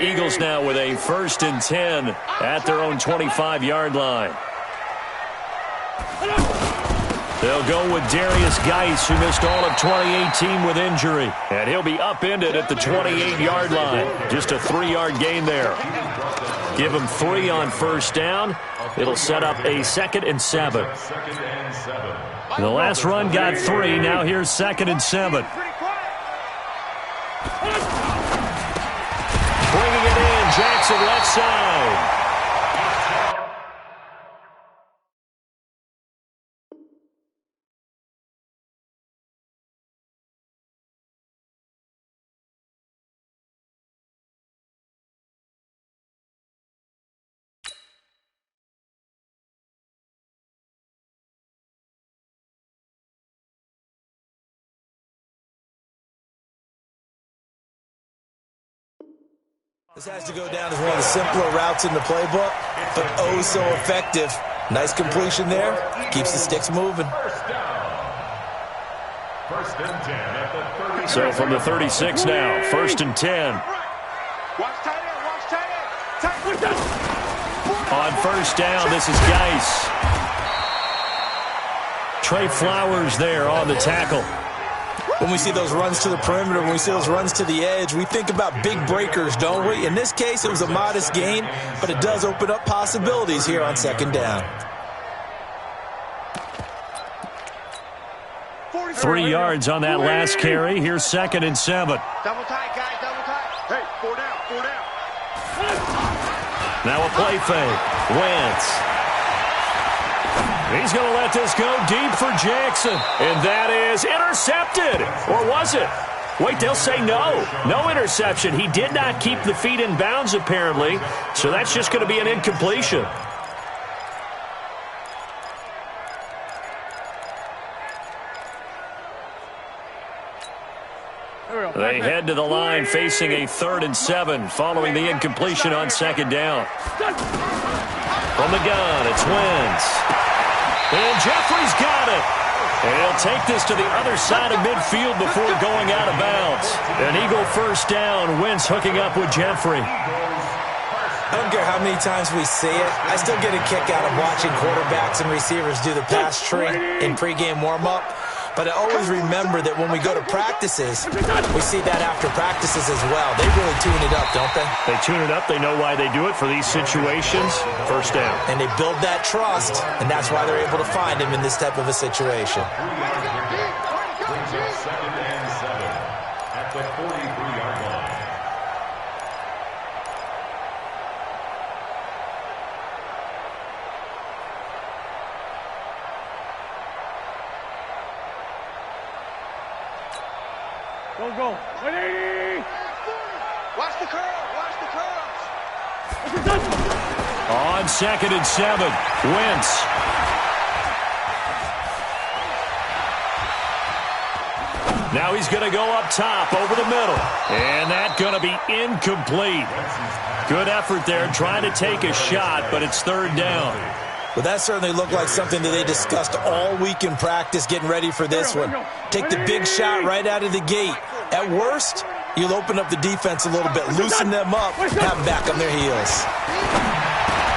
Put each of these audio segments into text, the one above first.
Eagles now with a 1st and 10 at their own 25-yard line. They'll go with Darius Geis, who missed all of 2018 with injury. And he'll be upended at the 28-yard line. Just a 3-yard gain there. Give him 3 on 1st down. It'll set up a 2nd and 7. The last run got 3. Now here's 2nd and 7. Bringing it in, Jackson left side. This has to go down as one of the simpler routes in the playbook, but oh so effective. Nice completion there. Keeps the sticks moving. So from the 36 now, 1st and 10. On 1st down, this is Geis. Trey Flowers there on the tackle. When we see those runs to the perimeter, when we see those runs to the edge, we think about big breakers, don't we? In this case, it was a modest gain, but it does open up possibilities here on 2nd down. 3 yards on that last carry. Here's 2nd and 7. Double tight, guys, double tight. Hey, 4 down, 4 down. Now a play fake. Wentz. He's going to let this go deep for Jackson. And that is intercepted. Or was it? Wait, they'll say no. No interception. He did not keep the feet in bounds, apparently. So that's just going to be an incompletion. They head to the line facing a 3rd and 7 following the incompletion on 2nd down. From the gun, it's Wentz. And Jeffrey's got it. And he'll take this to the other side of midfield before going out of bounds. An Eagle 1st down. Wentz hooking up with Jeffrey. I don't care how many times we see it. I still get a kick out of watching quarterbacks and receivers do the pass tree in pregame warm-up. But I always remember that when we go to practices, we see that after practices as well. They really tune it up, don't they? They tune it up. They know why they do it for these situations. 1st down. And they build that trust, and that's why they're able to find him in this type of a situation. 2nd and 7 at the 43-yard line. Go. 180. Watch the curl. Watch the curls. On 2nd and 7, Wentz. Now he's going to go up top over the middle. And that's going to be incomplete. Good effort there trying to take a shot, but it's 3rd down. Well, that certainly looked like something that they discussed all week in practice getting ready for this one. Take the big shot right out of the gate. At worst, you'll open up the defense a little bit, loosen them up, have them back on their heels.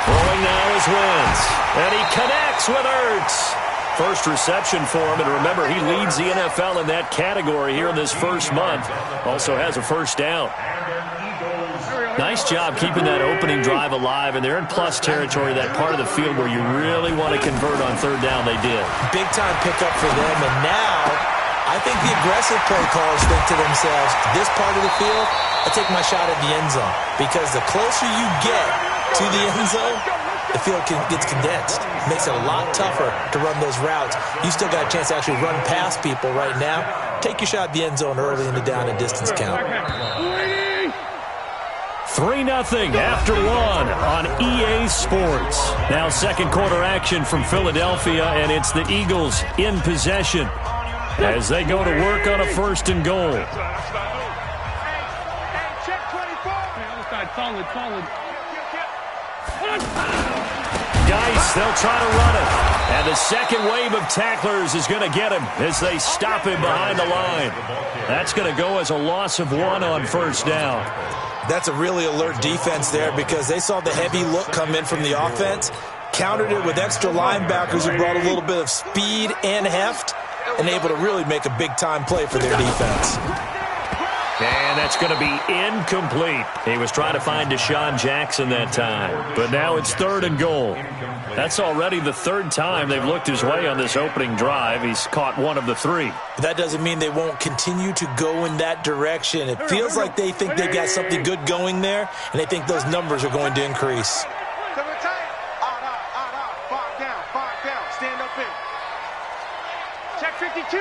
Throwing now is Wentz. And he connects with Ertz. First reception for him, and remember, he leads the NFL in that category here in this 1st month. Also has a 1st down. Nice job keeping that opening drive alive, and they're in plus territory, that part of the field where you really want to convert on 3rd down. They did. Big-time pickup for them, and now I think the aggressive play callers think to themselves, this part of the field, I take my shot at the end zone, because the closer you get to the end zone, the field gets condensed. Makes it a lot tougher to run those routes. You still got a chance to actually run past people right now. Take your shot at the end zone early in the down and distance count. 3-0 after 1 on EA Sports. Now 2nd quarter action from Philadelphia, and it's the Eagles in possession as they go to work on a 1st and goal. Geis, they'll try to run it. And the second wave of tacklers is going to get him as they stop him behind the line. That's going to go as a loss of 1 on 1st down. That's a really alert defense there because they saw the heavy look come in from the offense, countered it with extra linebackers who brought a little bit of speed and heft, and able to really make a big-time play for their defense. And that's going to be incomplete. He was trying to find Deshaun Jackson that time. But now it's 3rd and goal. That's already the 3rd time they've looked his way on this opening drive. He's caught 1 of the 3. That doesn't mean they won't continue to go in that direction. It feels like they think they've got something good going there, and they think those numbers are going to increase. Stand up in. Check 52.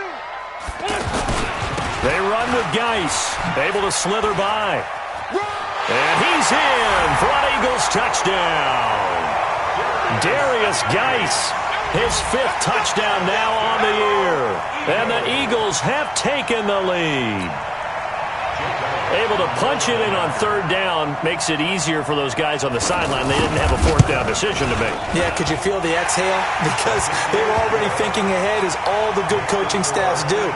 They run with Geis, able to slither by. And he's in for an Eagles touchdown. Darius Geis, his 5th touchdown now on the year. And the Eagles have taken the lead. Able to punch it in on 3rd down makes it easier for those guys on the sideline. They didn't have a 4th down decision to make. Yeah, could you feel the exhale? Because they were already thinking ahead, as all the good coaching staffs do.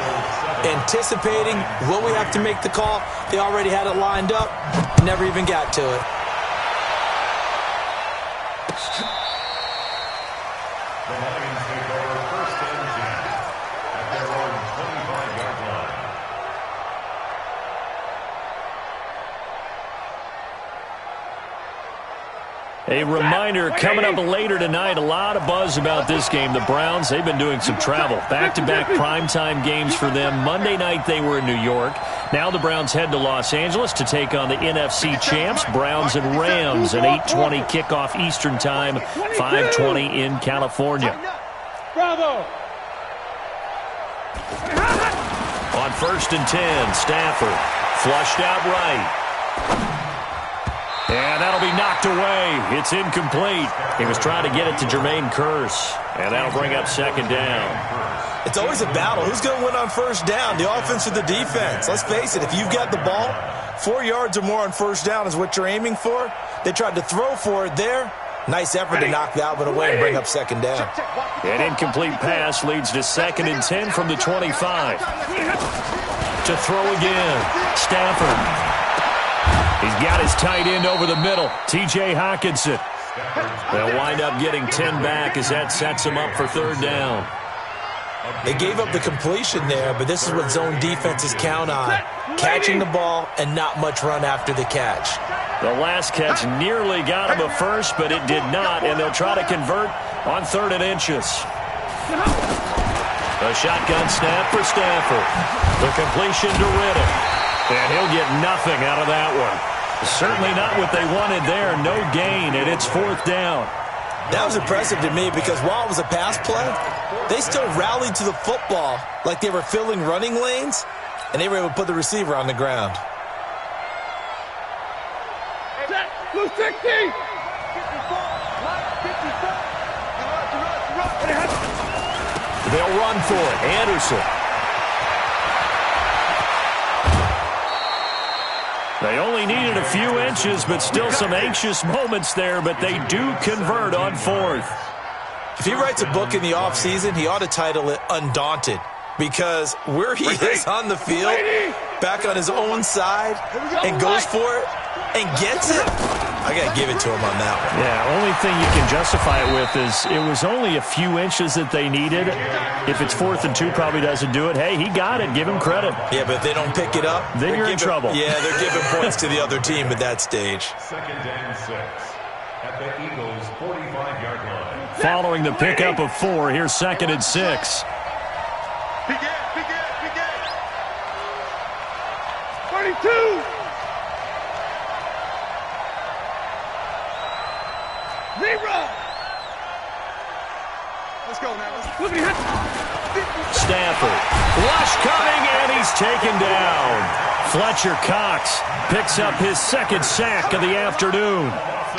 Anticipating, will we have to make the call? They already had it lined up, never even got to it. The Lions take over 1st and 10 at their own 25-yard line. A reminder, coming up later tonight, a lot of buzz about this game. The Browns, they've been doing some travel. Back-to-back primetime games for them. Monday night they were in New York. Now the Browns head to Los Angeles to take on the NFC champs, Browns and Rams, an 8:20 kickoff Eastern time, 5:20 in California. Bravo. On 1st and 10, Stafford flushed out right. And that'll be knocked away. It's incomplete. He was trying to get it to Jermaine Kearse. And that'll bring up 2nd down. It's always a battle. Who's going to win on 1st down, the offense or the defense? Let's face it, if you've got the ball, 4 yards or more on 1st down is what you're aiming for. They tried to throw for it there. Nice effort to knock that one away and bring up 2nd down. An incomplete pass leads to 2nd and 10 from the 25. To throw again. Stafford. He's got his tight end over the middle, T.J. Hockenson. They'll wind up getting 10 back as that sets them up for 3rd down. They gave up the completion there, but this is what zone defenses count on. Catching the ball and not much run after the catch. The last catch nearly got him a first, but it did not, and they'll try to convert on 3rd and inches. A shotgun snap for Stafford. The completion to Riddle. And he'll get nothing out of that one. Certainly not what they wanted there. No gain, and it's 4th down. That was impressive to me because while it was a pass play, they still rallied to the football like they were filling running lanes, and they were able to put the receiver on the ground. Blue 60. They'll run for it. Anderson. They only needed a few inches, but still some anxious moments there, but they do convert on 4th. If he writes a book in the offseason, he ought to title it Undaunted, because where he is on the field, back on his own side, and goes for it, and gets it, I got to give it to him on that one. Yeah, only thing you can justify it with is it was only a few inches that they needed. If it's 4th and 2, probably doesn't do it. Hey, he got it. Give him credit. Yeah, but if they don't pick it up, then you're in trouble. Yeah, they're giving points to the other team at that stage. 2nd and 6 at the Eagles' 45-yard line. Following the pickup of 4, here's 2nd and 6. Begin. 32. Zero. Let's go now. Stafford. Rush coming, and he's taken down. Fletcher Cox picks up his 2nd sack of the afternoon.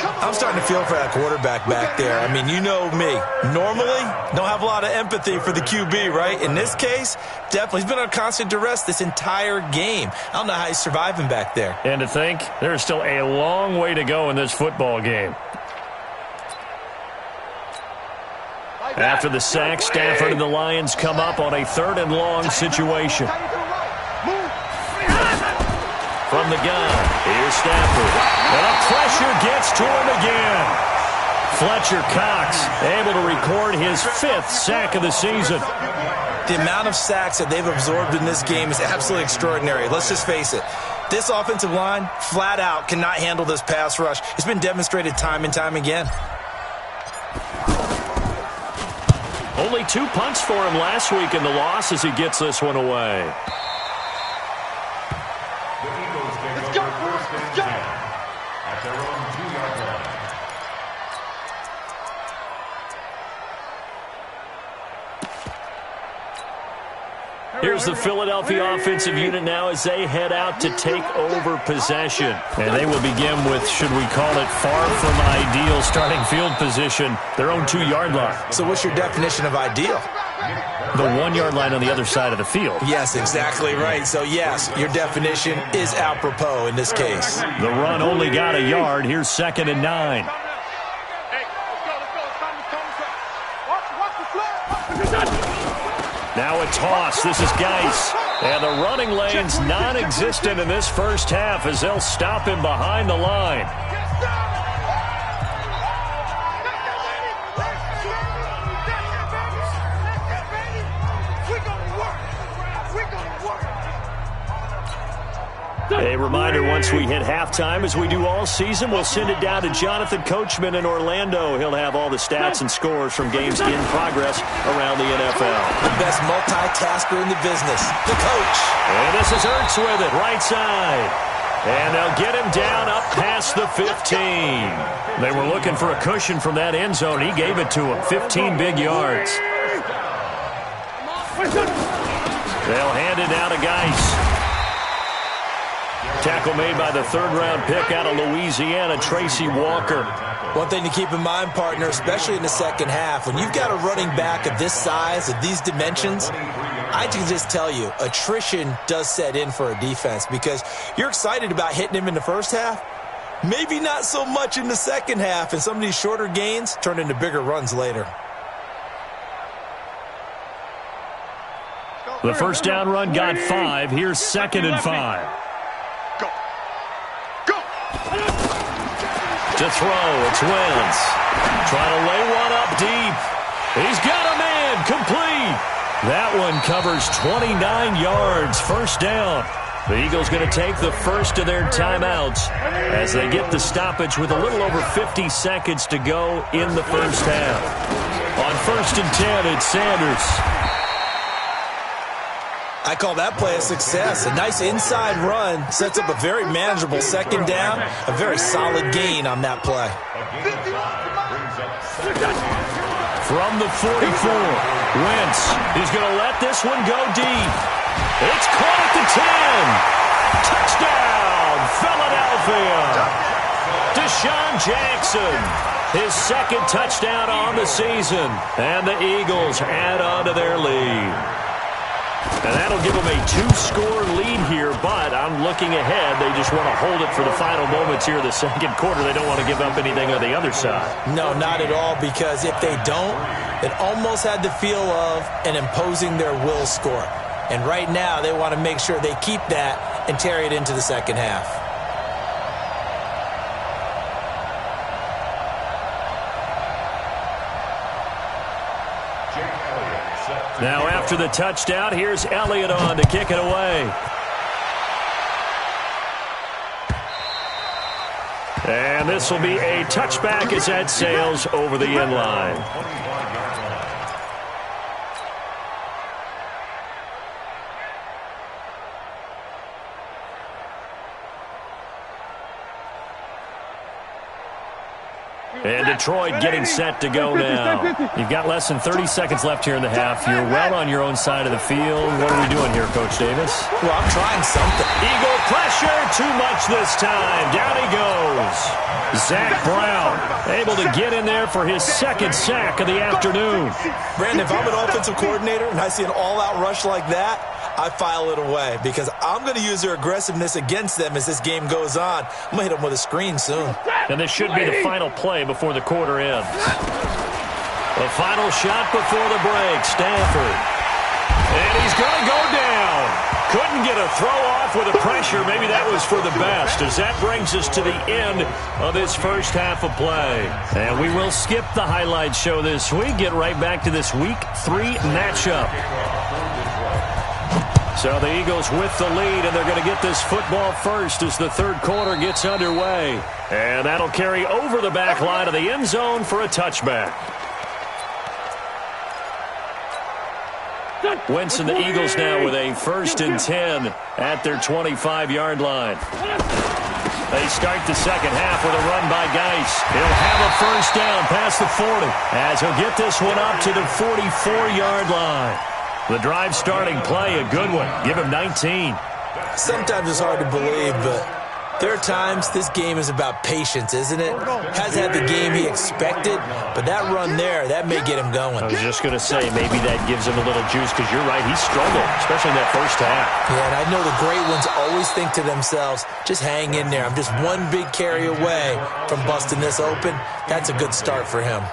I'm starting to feel for that quarterback back there. I mean, you know me. Normally, don't have a lot of empathy for the QB, right? In this case, definitely. He's been on constant duress this entire game. I don't know how he's surviving back there. And to think, there's still a long way to go in this football game. After the sack, Stafford and the Lions come up on a 3rd and long situation. From the gun, Here's Stafford. And the pressure gets to him again. Fletcher Cox able to record his 5th sack of the season. The amount of sacks that they've absorbed in this game is absolutely extraordinary. Let's just face it. This offensive line, flat out, cannot handle this pass rush. It's been demonstrated time and time again. Only 2 punts for him last week in the loss as he gets this one away. The Eagles take over first and 10 at their own 2-yard line. Here's the Philadelphia offensive unit now as they head out to take over possession. And they will begin with, should we call it, far from ideal starting field position, their own 2-yard line. So what's your definition of ideal? The 1-yard line on the other side of the field. Yes, exactly right. So, yes, your definition is apropos in this case. The run only got a yard. Here's 2nd and 9. Now a toss. This is Geis. And the running lane's non-existent in this first half as they'll stop him behind the line. A reminder, once we hit halftime, as we do all season, we'll send it down to Jonathan Coachman in Orlando. He'll have all the stats and scores from games in progress around the NFL. The best multitasker in the business, the coach. And this is Ertz with it, right side. And they'll get him down up past the 15. They were looking for a cushion from that end zone. He gave it to him, 15 big yards. They'll hand it down to Geis. Tackle made by the 3rd-round pick out of Louisiana, Tracy Walker. One thing to keep in mind, partner, especially in the second half, when you've got a running back of this size, of these dimensions, I can just tell you, attrition does set in for a defense because you're excited about hitting him in the first half. Maybe not so much in the second half, and some of these shorter gains turn into bigger runs later. The first down run got 5. Here's 2nd and 5. To throw, it's Wentz. Trying to lay one up deep. He's got a man, complete. That one covers 29 yards, first down. The Eagles going to take the first of their timeouts as they get the stoppage with a little over 50 seconds to go in the first half. On 1st and 10, it's Sanders. I call that play a success. A nice inside run sets up a very manageable second down, a very solid gain on that play. From the 44, Wentz is going to let this one go deep. It's caught at the 10. Touchdown, Philadelphia. Deshaun Jackson, his 2nd touchdown on the season. And the Eagles add on to their lead. And that'll give them a 2-score lead here, but I'm looking ahead. They just want to hold it for the final moments here of the second quarter. They don't want to give up anything on the other side. No, not at all, because if they don't, it almost had the feel of an imposing their will score. And right now, they want to make sure they keep that and carry it into the second half. Now after the touchdown, here's Elliott on to kick it away. And this will be a touchback as that sails over the end line. And Detroit getting set to go now. You've got less than 30 seconds left here in the half. You're well on your own side of the field. What are we doing here, Coach Davis? Well, I'm trying something. Eagle pressure, too much this time. Down he goes. Zach Brown able to get in there for his 2nd sack of the afternoon. Brandon, if I'm an offensive coordinator and I see an all-out rush like that, I file it away because I'm going to use their aggressiveness against them as this game goes on. I'm going to hit them with a screen soon. And this should be the final play before the quarter ends. The final shot before the break, Stafford. And he's going to go down. Couldn't get a throw off with the pressure. Maybe that was for the best, as that brings us to the end of this first half of play. And we will skip the highlight show this week. Get right back to this Week 3 matchup. So the Eagles with the lead, and they're going to get this football first as the third quarter gets underway. And that'll carry over the back line of the end zone for a touchback. Wentz and the Eagles now with a 1st and 10 at their 25-yard line. They start the second half with a run by Geis. He'll have a first down past the 40 as he'll get this one up to the 44-yard line. The drive starting play, a good one. Give him 19. Sometimes it's hard to believe, but there are times this game is about patience, isn't it? Hasn't had the game he expected, but that run there, that may get him going. I was just going to say, maybe that gives him a little juice, because you're right, he struggled, especially in that first half. Yeah, and I know the great ones always think to themselves, just hang in there. I'm just one big carry away from busting this open. That's a good start for him.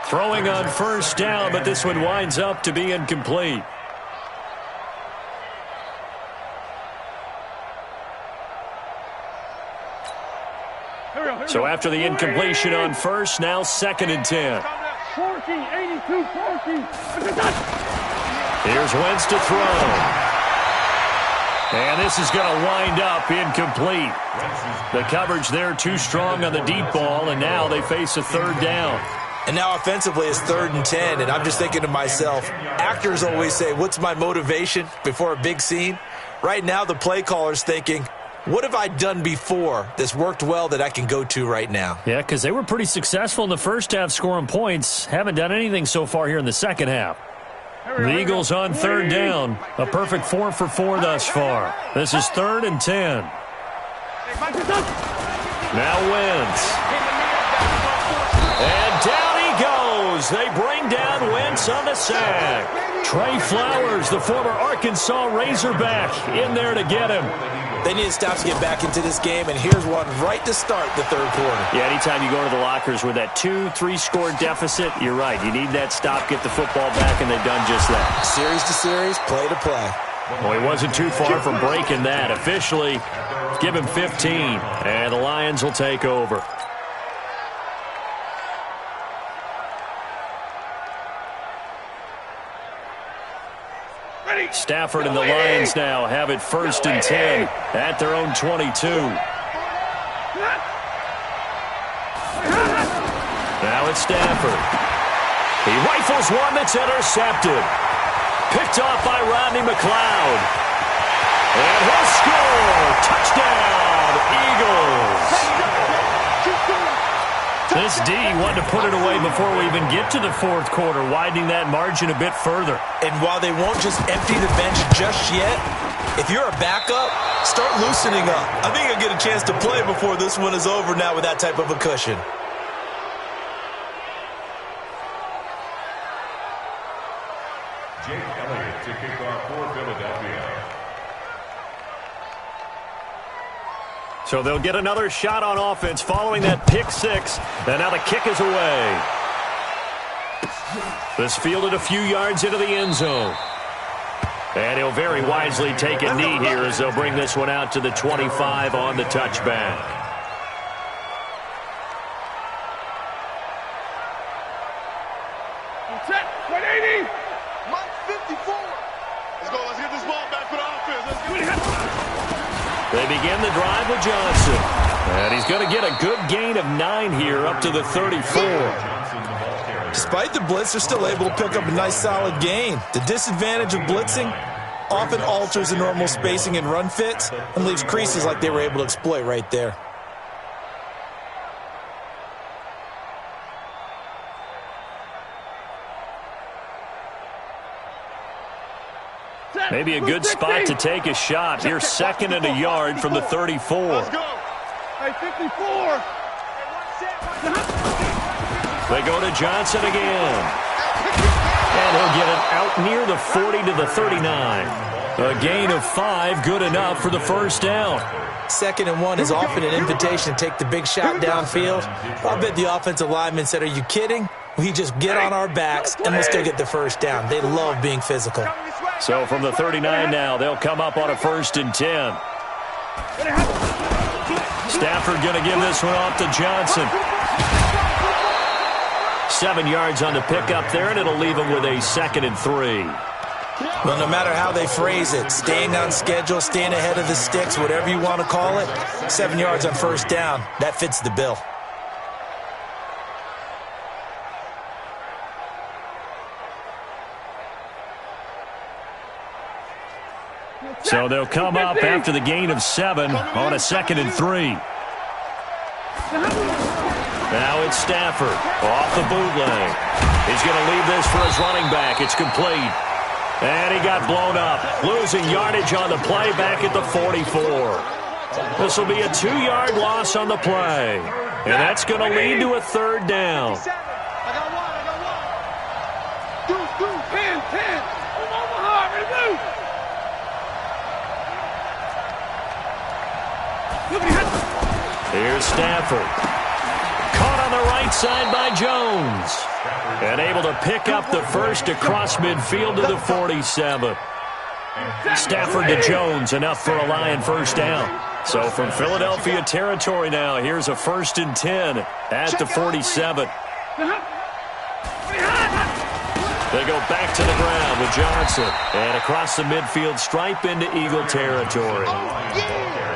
Throwing on first down, but this one winds up to be incomplete. So after the incompletion on first, now 2nd and 10. 14-82-14. Here's Wentz to throw. And this is going to wind up incomplete. The coverage there too strong on the deep ball, and now they face a 3rd down. And now offensively it's 3rd and 10, and I'm just thinking to myself, actors always say, what's my motivation before a big scene? Right now the play caller's thinking, what have I done before that's worked well that I can go to right now? Yeah, because they were pretty successful in the first half scoring points. Haven't done anything so far here in the second half. The Eagles on 3rd down. A perfect 4 for 4 thus far. This is 3rd and 10. Now Wentz. And down he goes. They bring down Wentz on the sack. Trey Flowers, the former Arkansas Razorback, in there to get him. They need to stop to get back into this game, and here's one right to start the 3rd quarter. Yeah, anytime you go to the lockers with that 2-3 score deficit, you're right. You need that stop, get the football back, and they've done just that. Series to series, play to play. Well, he wasn't too far from breaking that. Officially, give him 15, and the Lions will take over. Stafford and the Lions now have it 1st and 10 at their own 22. Now it's Stafford. He rifles one that's intercepted. Picked off by Rodney McLeod. And he'll score. Touchdown, Eagles. This D wanted to put it away before we even get to the 4th quarter, widening that margin a bit further. And while they won't just empty the bench just yet, if you're a backup, start loosening up. I think you'll get a chance to play before this one is over now with that type of a cushion. Jake Elliott to kick off for Philadelphia. So they'll get another shot on offense following that pick 6. And now the kick is away. This fielded a few yards into the end zone. And he'll very wisely take a knee here as they'll bring this one out to the 25 on the touchback. Set. 180. 54. Let's go. Let's get this ball back for the offense. Let's get it. They begin the drive with Johnson. And he's going to get a good gain of 9 here up to the 34. Despite the blitz, they're still able to pick up a nice solid gain. The disadvantage of blitzing often alters the normal spacing and run fits and leaves creases like they were able to exploit right there. Maybe a good spot to take a shot. Here's 2nd and a yard from the 34. Let's go. Hey, 54. They go to Johnson again. And he'll get it out near the 40 to the 39. A gain of 5, good enough for the first down. 2nd and 1 is often an invitation to take the big shot downfield. I bet the offensive lineman said, are you kidding? We just get on our backs and let's go get the first down. They love being physical. So from the 39 now, they'll come up on a 1st and 10. Stafford going to give this one off to Johnson. 7 yards on the pickup there, and it'll leave him with a 2nd and 3. Well, no matter how they phrase it, staying on schedule, staying ahead of the sticks, whatever you want to call it, 7 yards on 1st down, that fits the bill. So they'll come up after the gain of 7 on a 2nd and 3. Now it's Stafford off the bootleg. He's going to leave this for his running back. It's complete. And he got blown up, losing yardage on the play back at the 44. This will be a 2-yard loss on the play. And that's going to lead to a 3rd down. I got one. 10. Omaha, remove. Here's Stafford. Caught on the right side by Jones. And able to pick up the first across midfield to the 47. Stafford to Jones, enough for a Lion 1st down. So from Philadelphia territory now, here's a 1st and 10 at the 47. They go back to the ground with Johnson. And across the midfield stripe into Eagle territory.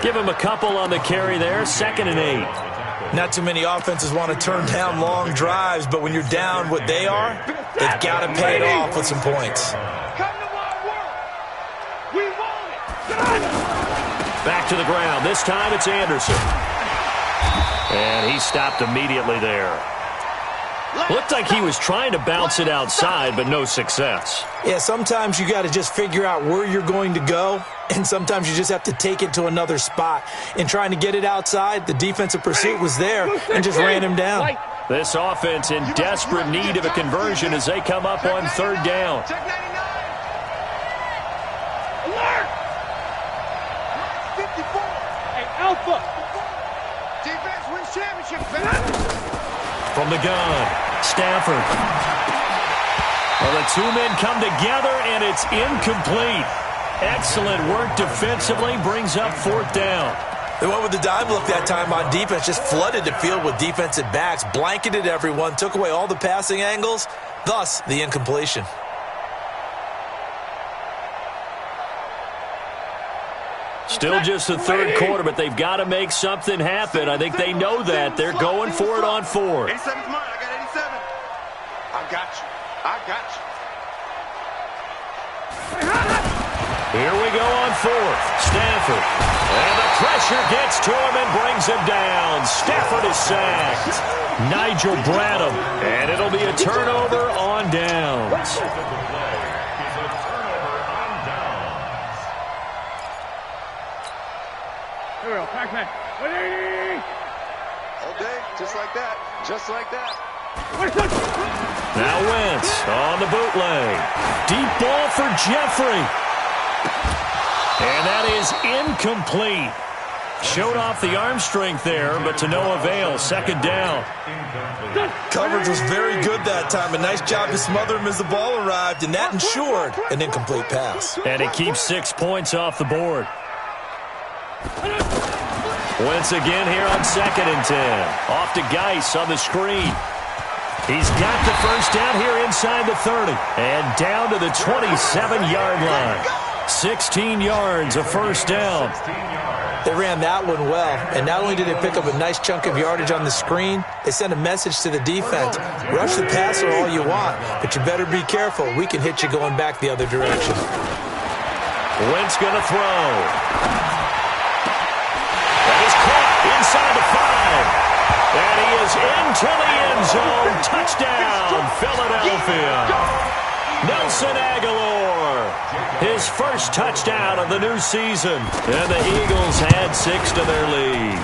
Give him a couple on the carry there, 2nd and 8. Not too many offenses want to turn down long drives, but when you're down what they are, they've got to pay it off with some points. Back to the ground. This time it's Anderson. And he stopped immediately there. Looked like he was trying to bounce it outside, but no success. Yeah, sometimes you got to just figure out where you're going to go, and sometimes you just have to take it to another spot. In trying to get it outside, the defensive pursuit was there and just ran him down. This offense in desperate need of a conversion as they come up on 3rd down. Alert! 54. Hey, Alpha. Defense wins championship. From the gun, Stafford. Well, the 2 men come together, and it's incomplete. Excellent work defensively, brings up 4th down. They went with the dive look that time on defense, just flooded the field with defensive backs, blanketed everyone, took away all the passing angles, thus the incompletion. Still just the 3rd quarter, but they've got to make something happen. I think they know that. They're going for it on 4th. 87's mine. I got 87. I got you. Here we go on 4th. Stafford. And the pressure gets to him and brings him down. Stafford is sacked. Nigel Bradham. And it'll be a turnover on downs. Pac-Man. All day, just like that. Just like that. Now Wentz on the bootleg. Deep ball for Jeffrey. And that is incomplete. Showed off the arm strength there, but to no avail. 2nd down. Coverage was very good that time. A nice job to smother him as the ball arrived, and that ensured an incomplete pass. And it keeps 6 points off the board. Wentz again here on 2nd and 10. Off to Geis on the screen. He's got the 1st down here inside the 30. And down to the 27-yard line. 16 yards, a 1st down. They ran that one well, and not only did they pick up a nice chunk of yardage on the screen, they sent a message to the defense. Rush the passer all you want, but you better be careful. We can hit you going back the other direction. Wentz going to throw. Inside the 5. And he is into the end zone. Touchdown, Philadelphia. Nelson Aguilar. His 1st touchdown of the new season. And the Eagles add 6 to their lead.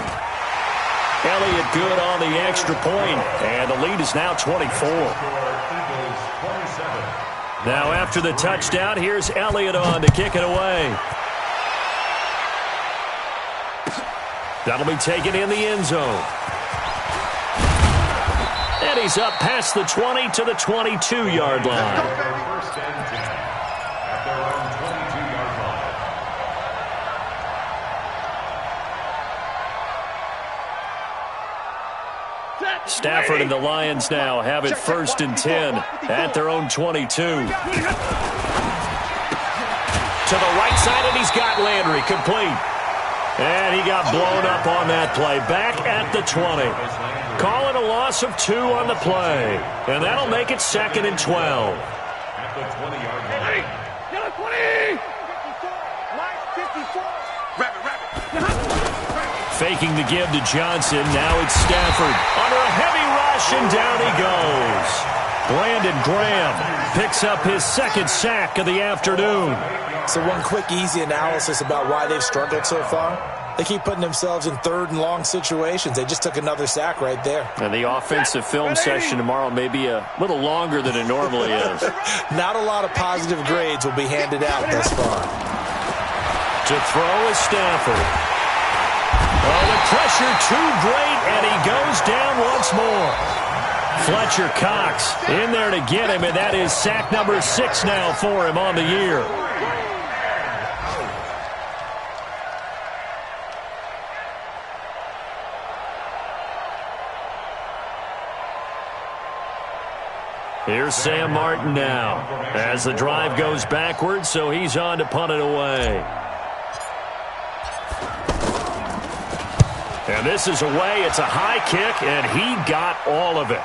Elliott good on the extra point. And the lead is now 24. Now after the touchdown, here's Elliott on to kick it away. That'll be taken in the end zone. And he's up past the 20 to the 22-yard line. Stafford and the Lions now have it 1st and 10 at their own 22. To the right side, and he's got Landry complete. And he got blown up on that play. Back at the 20. Call it a loss of 2 on the play. And that'll make it 2nd and 12. At the 20-yard line. Get a 20! 54! Faking the give to Johnson. Now it's Stafford. Under a heavy rush, and down he goes. Brandon Graham picks up his 2nd sack of the afternoon. So one quick, easy analysis about why they've struggled so far. They keep putting themselves in 3rd and long situations. They just took another sack right there. And the offensive film session tomorrow may be a little longer than it normally is. Not a lot of positive grades will be handed out thus far. To throw is Stafford. Oh, the pressure too great, and he goes down once more. Fletcher Cox in there to get him, and that is sack number 6 now for him on the year. Here's Sam Martin now as the drive goes backwards, so he's on to punt it away. And this is away. It's a high kick, and he got all of it.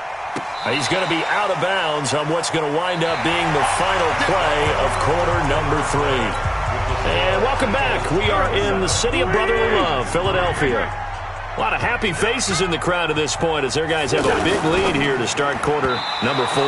He's going to be out of bounds on what's going to wind up being the final play of quarter number 3. And welcome back. We are in the city of brotherly love, Philadelphia. A lot of happy faces in the crowd at this point as their guys have a big lead here to start quarter number 4.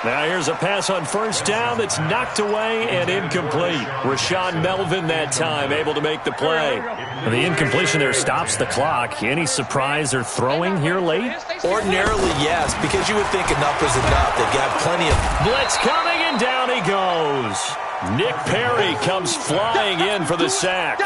Now here's a pass on 1st down that's knocked away and incomplete. Rashawn Melvin that time able to make the play. And the incompletion there stops the clock. Any surprise they're throwing here late? Ordinarily, yes, because you would think enough is enough. They've got plenty of... Blitz coming, and down he goes. Nick Perry comes flying in for the sack.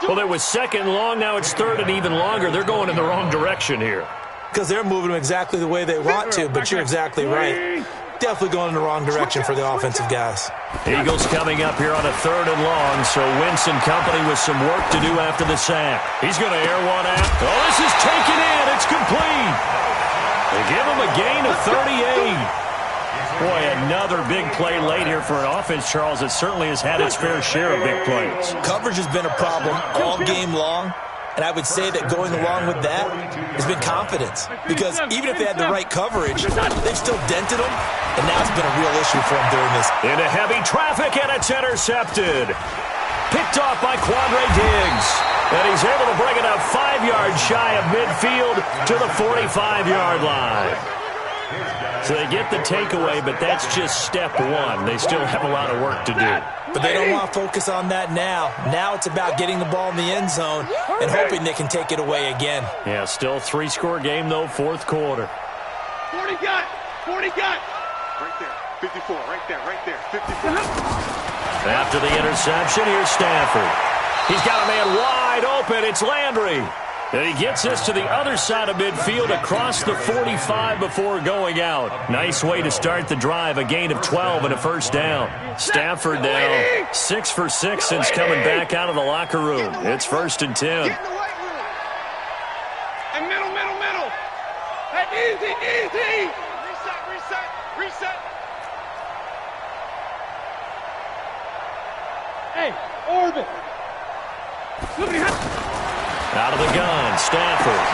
Well, it was 2nd long. Now it's 3rd and even longer. They're going in the wrong direction here. Because they're moving them exactly the way they want to, but you're exactly right. Definitely going in the wrong direction for the offensive guys. Eagles coming up here on a 3rd and long, so Wentz and company with some work to do after the sack. He's going to air one out. Oh, this is taken in. It's complete. They give him a gain of 38. Boy, another big play late here for an offense, Charles, that certainly has had its fair share of big plays. Coverage has been a problem all game long, and I would say that going along with that has been confidence. Because even if they had the right coverage, they've still dented them, and now it's been a real issue for them during this. Into heavy traffic, and it's intercepted. Picked off by Quandre Diggs. And he's able to bring it up 5 yards shy of midfield to the 45-yard line. So they get the takeaway, but that's just step 1. They still have a lot of work to do. But they don't want to focus on that now. Now it's about getting the ball in the end zone and hoping they can take it away again. Yeah, still 3-score game, though, 4th quarter. 40 got! 40 got! Right there. 54. Right there. Right there. 54. After the interception, here's Stafford. He's got a man wide open. It's Landry. And he gets this to the other side of midfield across the 45 before going out. Nice way to start the drive. A gain of 12 and a 1st down. Stafford now 6 for 6 since coming back out of the locker room. It's 1st and 10. And middle. And easy. Reset. Hey, orbit. Out of the gun, Stafford.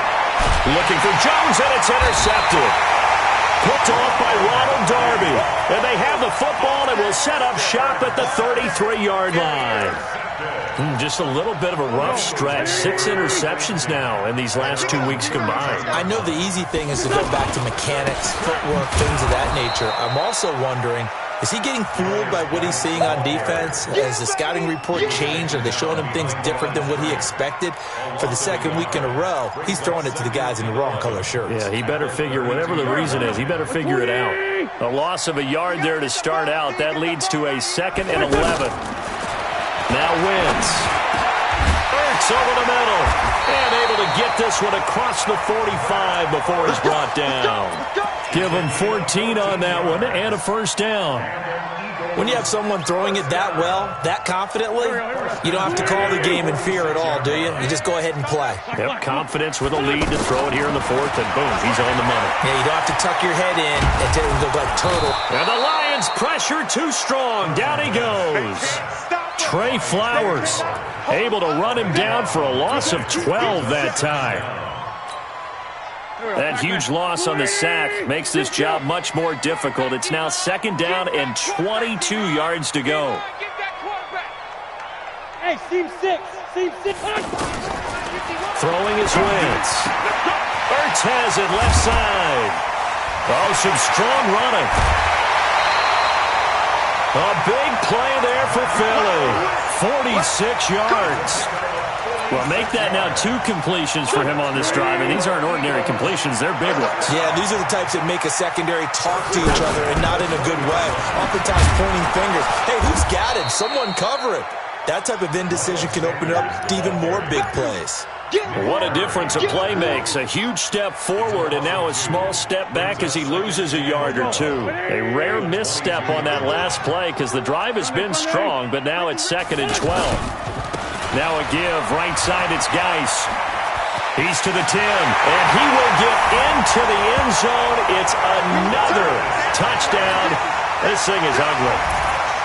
Looking for Jones, and it's intercepted. Picked off by Ronald Darby. And they have the football and will set up shop at the 33-yard line. Just a little bit of a rough stretch. 6 interceptions now in these last 2 weeks combined. I know the easy thing is to go back to mechanics, footwork, things of that nature. I'm also wondering, is he getting fooled by what he's seeing on defense? Has the scouting report changed? Are they showing him things different than what he expected? For the 2nd week in a row, he's throwing it to the guys in the wrong color shirts. Yeah, he better figure, whatever the reason is, he better figure it out. A loss of a yard there to start out. That leads to a 2nd and 11. Now Wentz. Ertz over the middle. And able to get this one across the 45 before he's brought down. Give him 14 on that one and a 1st down. when you have someone throwing it that well, that confidently, you don't have to call the game in fear at all, do you? You just go ahead and play. Yep, confidence with a lead to throw it here in the fourth, and boom, he's on the money. Yeah, you don't have to tuck your head in and go like turtle. And the Lions pressure too strong. Down he goes. Trey Flowers able to run him down for a loss of 12 that time. That huge loss on the sack makes this job much more difficult. It's now 2nd down and 22 yards to go. Hey, seam 6. Throwing his Wentz. Ertz has it left side. Oh, some strong running. A big play there for Philly. 46 yards. Well, make that now 2 completions for him on this drive, and these aren't ordinary completions. They're big ones. Yeah, these are the types that make a secondary talk to each other, and not in a good way. Oftentimes pointing fingers. Hey, who's got it? Someone cover it. That type of indecision can open it up to even more big plays. What a difference a play makes. A huge step forward and now a small step back as he loses a yard or two. A rare misstep on that last play because the drive has been strong, but now it's 2nd and 12. Now a give. Right side, it's Geis. He's to the 10, and he will get into the end zone. It's another touchdown. This thing is ugly.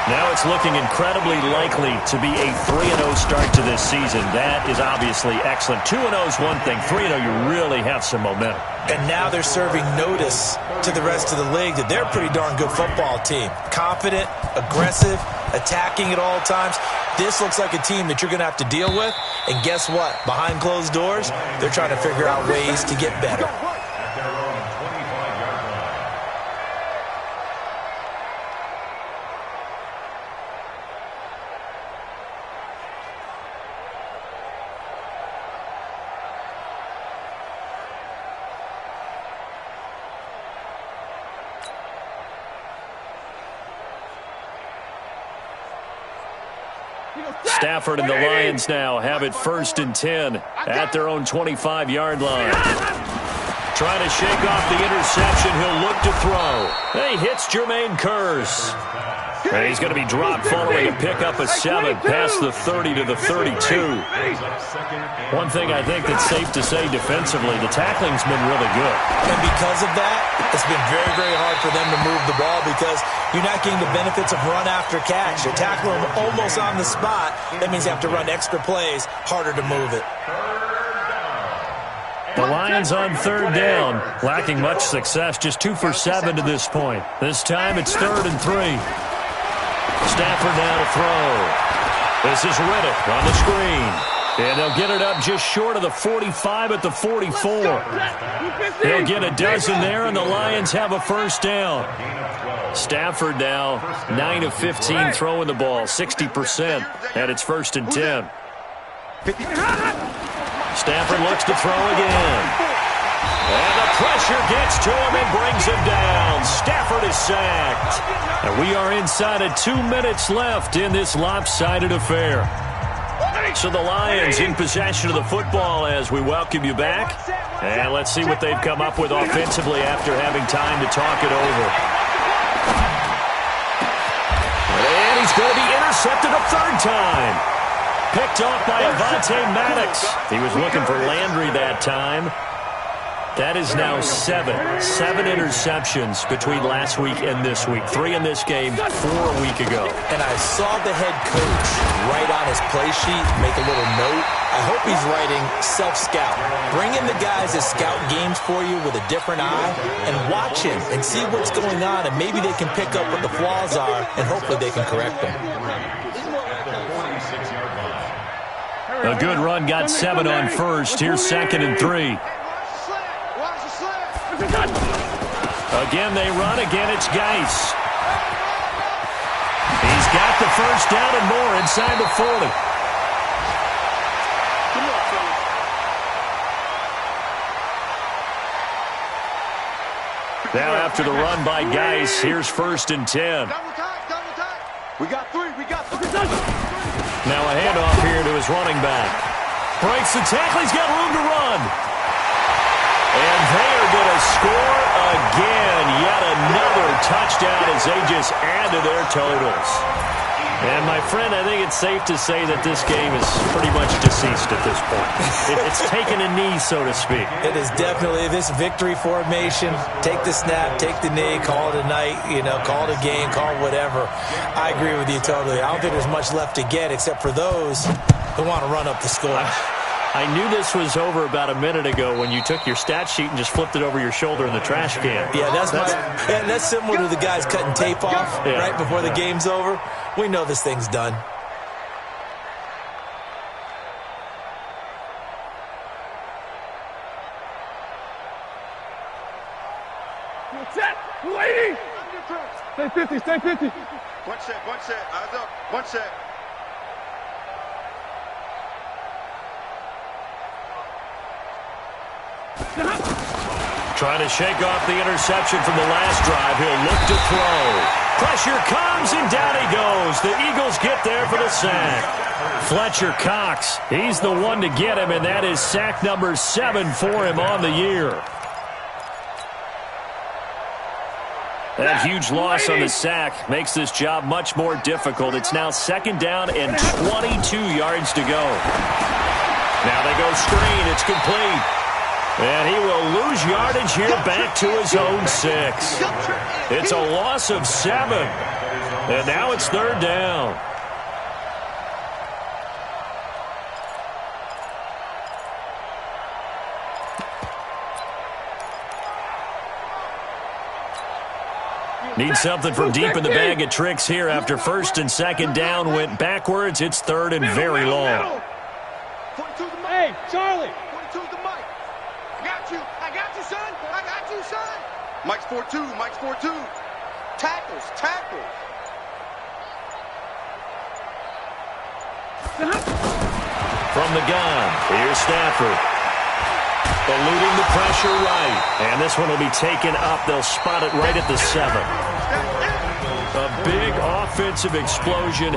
Now it's looking incredibly likely to be a 3-0 start to this season. That is obviously excellent. 2-0 is one thing. 3-0, you really have some momentum. And now they're serving notice to the rest of the league that they're a pretty darn good football team. Confident, aggressive, attacking at all times. This looks like a team that you're going to have to deal with. And guess what? Behind closed doors, they're trying to figure out ways to get better. Stafford and the Lions now have it 1st and 10 at their own 25-yard line. Trying to shake off the interception. He'll look to throw. He hits Jermaine Kearse. And he's going to be dropped following a pickup of 7 past the 30 to the 32. One thing I think that's safe to say defensively, the tackling's been really good. And because of that, it's been very, very hard for them to move the ball because you're not getting the benefits of run after catch. You tackle them almost on the spot. That means you have to run extra plays, harder to move it. The Lions on 3rd down, lacking much success, just 2 for 7 to this point. This time it's 3rd and 3. Stafford now to throw. This is Riddick on the screen. And they'll get it up just short of the 45 at the 44. They'll get a dozen there, and the Lions have a 1st down. Stafford now 9 of 15 throwing the ball, 60%, and it's 1st and 10. Stafford looks to throw again. And the pressure gets to him and brings him down. Stafford is sacked. And we are inside of 2 minutes left in this lopsided affair. So the Lions in possession of the football as we welcome you back. And let's see what they've come up with offensively after having time to talk it over. And he's going to be intercepted a 3rd time. Picked off by Avonte Maddox. He was looking for Landry that time. That is now 7 interceptions between last week and this week. 3 in this game, 4 a week ago. And I saw the head coach write on his play sheet, make a little note. I hope he's writing self-scout. Bring in the guys that scout games for you with a different eye and watch him and see what's going on, and maybe they can pick up what the flaws are, and hopefully they can correct them. A good run, got 7 on 1st. Here's 2nd and 3. Again, they run. Again, it's Geis. He's got the 1st down and more inside the 40. Now after the run by Geis, here's 1st and 10. We got 3. Now a handoff here to his running back. Breaks the tackle. He's got room to run. And they are going to score again. Yet another touchdown as they just add to their totals. And, my friend, I think it's safe to say that this game is pretty much deceased at this point. It's taken a knee, so to speak. It is definitely this victory formation. Take the snap, take the knee, call it a night, call it a game, call it whatever. I agree with you totally. I don't think there's much left to get except for those who want to run up the score. I knew this was over about a minute ago when you took your stat sheet and just flipped it over your shoulder in the trash can. Yeah, that's similar to the guys cutting tape off right before the game's over. We know this thing's done. Set, lady. Stay 50, stay 50. One set, eyes up, one set. Trying to shake off the interception from the last drive. He'll look to throw. Pressure comes, and down he goes. The Eagles get there for the sack. Fletcher Cox, he's the one to get him, and that is sack number 7 for him on the year. That huge loss on the sack makes this job much more difficult. It's now 2nd down and 22 yards to go. Now they go screen. It's complete. And he will lose yardage here back to his own 6. It's a loss of 7. And now it's 3rd down. Need something from deep in the bag of tricks here after 1st and 2nd down went backwards. It's 3rd and very long. Hey, Charlie. I got you, son. Mike's 4-2, Mike's 4-2. Tackles. From the gun, here's Stafford. Eluding the pressure right. And this one will be taken up. They'll spot it right at the 7. A big offensive explosion.